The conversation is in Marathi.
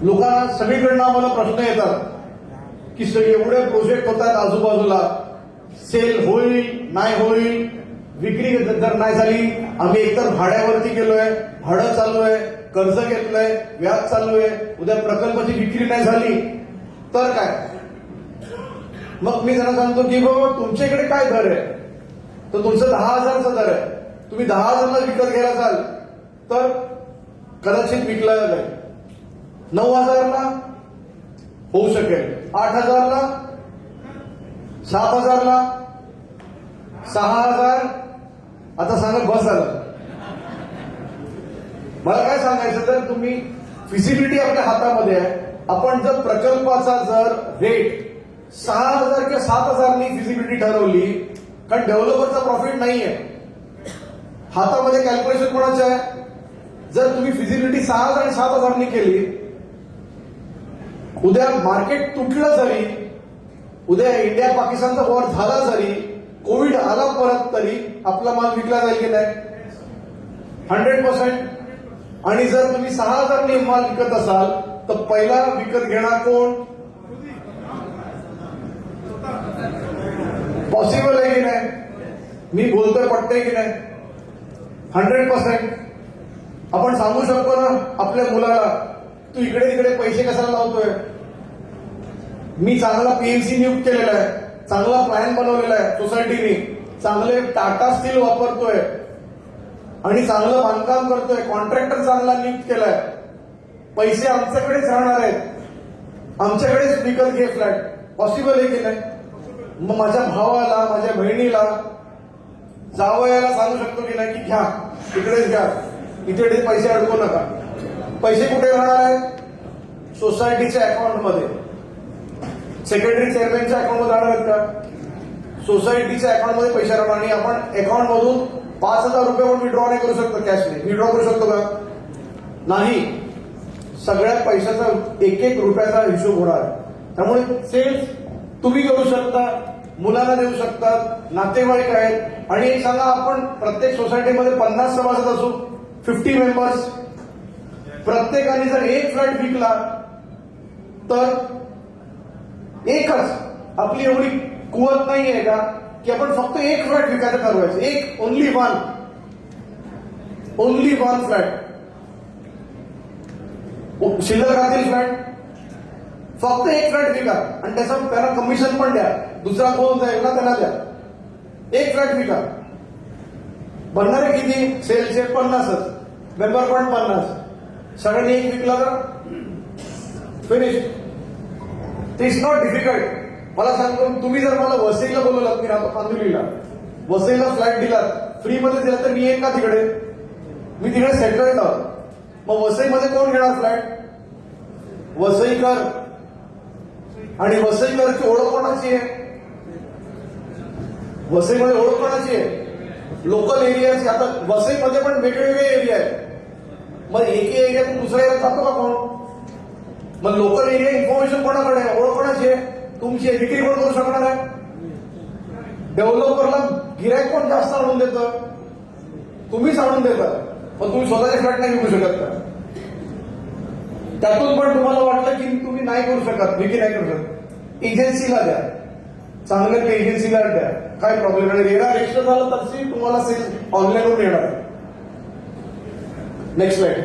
लोकांना सगळीकडनं आम्हाला प्रश्न येतात की एवढे प्रोजेक्ट होतात आजूबाजूला, सेल होईल नाही होईल, विक्री जर नाही झाली, आम्ही एकतर भाड्यावरती गेलोय, भाडं चालू आहे, कर्ज घेतलंय, व्याज चालू आहे, उद्या प्रकल्पाची विक्री नाही झाली तर काय? मग मी त्यांना सांगतो की बाबा तुमच्याकडे काय दर आहे? तर तुमचं 10,000चा दर आहे, तुम्ही 10,000ला विकत घ्यायला जाल तर कदाचित विकला जाईल, 9,000ला होऊ शकेल, 8,000ला, 7,000ला, 6,000. आता सांगा बस झालं. मला काय सांगायचं, तर तुम्ही फिजिबिलिटी आपल्या हातामध्ये आहे. आपण जर प्रकल्पाचा जर रेट 6,000 किंवा 7,000नी फिजिबिलिटी ठरवली, कारण डेव्हलपरचा प्रॉफिट नाहीये, हातामध्ये कॅल्क्युलेशन कोणाचं आहे? जर तुम्ही फिजिबिलिटी 6,000 आणि 7,000नी केली, उद्या मार्केट तुटलं जरी, उद्या इंडिया पाकिस्तानचा वॉर झाला जरी, कोविड आला परत तरी आपला माल विकला जाईल की नाही? 100%. आणि जर तुम्ही 6,000नी माल विकत असाल तर पहिला विकत घेणार कोण? पॉसिबल आहे की नाही? मी बोलतोय, पटतंय की नाही? 100%. आपण सांगू शकतो ना आपल्या मुलाला, तू इकडे तिकडे पैसे कशाला लावतोय? मी चांगला पीएमसी नियुक्त केलेला आहे, चांगला प्लॅन बनवलेला आहे सोसायटीने, चांगले टाटा स्टील वापरतोय आणि चांगलं बांधकाम करतोय, कॉन्ट्रॅक्टर चांगला नियुक्त केलाय, पैसे आमच्याकडेच राहणार आहेत, आमच्याकडेच विकत घे फ्लॅट. पॉसिबल आहे की नाही? मग माझ्या भावाला, माझ्या बहिणीला, जावयाला सांगू शकतो की नाही की घ्या, तिकडेच घ्या, इथे पैसे अडकू नका. पैसे कुठे राहणार आहेत? सोसायटीच्या अकाउंटमध्ये. सेक्रेटरी चेअरमॅनच्या अकाउंटमध्ये राहणार आहेत का? सोसायटीच्या अकाउंटमध्ये पैसे राहणार. आणि आपण अकाउंटमधून 5,000 रुपये पण विड्रॉ नाही करू शकतो, कॅशने विड्रॉ करू शकतो का? नाही. सगळ्या पैशाचा एक एक रुपयाचा हिशोब होणार. त्यामुळे सेल्स तुम्ही करू शकता, मुलांना देऊ शकतात, नातेवाईक आहेत. आणि एक सांगा, आपण प्रत्येक सोसायटीमध्ये 50 सभासद असू, 50 मेंबर्स, प्रत्येकाने जर एक फ्लॅट विकला तर एकच, आपली एवढी कुवत नाही आहे का की आपण फक्त एक फ्लॅट विकायचं ठरवायचं? एक, ओनली वन फ्लॅट. शिल्लक राहतील फ्लॅट, फक्त एक फ्लॅट विका आणि त्याला कमिशन पण द्या. दुसरा कोण जाईल ना त्यांना द्या. एक फ्लॅट विका. बनणारे किती? सेलचे 50च, मेंबर पण 50. सगळ्यांनी एक विकला तर फिनिश. It's not difficult. मला सांगतो, तुम्ही जर मला वसईला बोलवलात, मी राहतो कांदिवलीला, वसईला फ्लॅट दिलात, फ्रीमध्ये दिला तर मी येईन का तिकडे? मी तिकडे सेटल आहोत. मग वसईमध्ये कोण घेणार फ्लॅट? वसईकर. आणि वसईकरची ओळख कोणाची आहे? वसईमध्ये ओळख कोणाची आहे? लोकल एरियाची. आता वसईमध्ये पण वेगवेगळे एरिया आहेत. मग एके एरियातून दुसऱ्या एरियात जातो का कोण? मग लोकल एरिया इन्फॉर्मेशन कोणाकडे आहे? ओळख कोणाची आहे? तुमची आहे. विक्री कोण करू शकणार आहे? डेव्हलपरला गिरायक कोण जास्त आणून देतं? तुम्हीच आणून देता. पण तुम्ही स्वतःचे फ्लॅट नाही विकू शकत का? त्यातून पण तुम्हाला वाटलं की तुम्ही नाही करू शकत, विक्री नाही करू शकत, एजन्सीला द्या, चांगल्या एजन्सीला द्या, काय प्रॉब्लेम नाही. येणार एक्स्ट्रा झालं तरी तुम्हाला सेल ऑनलाईनवर येणार. Next slide.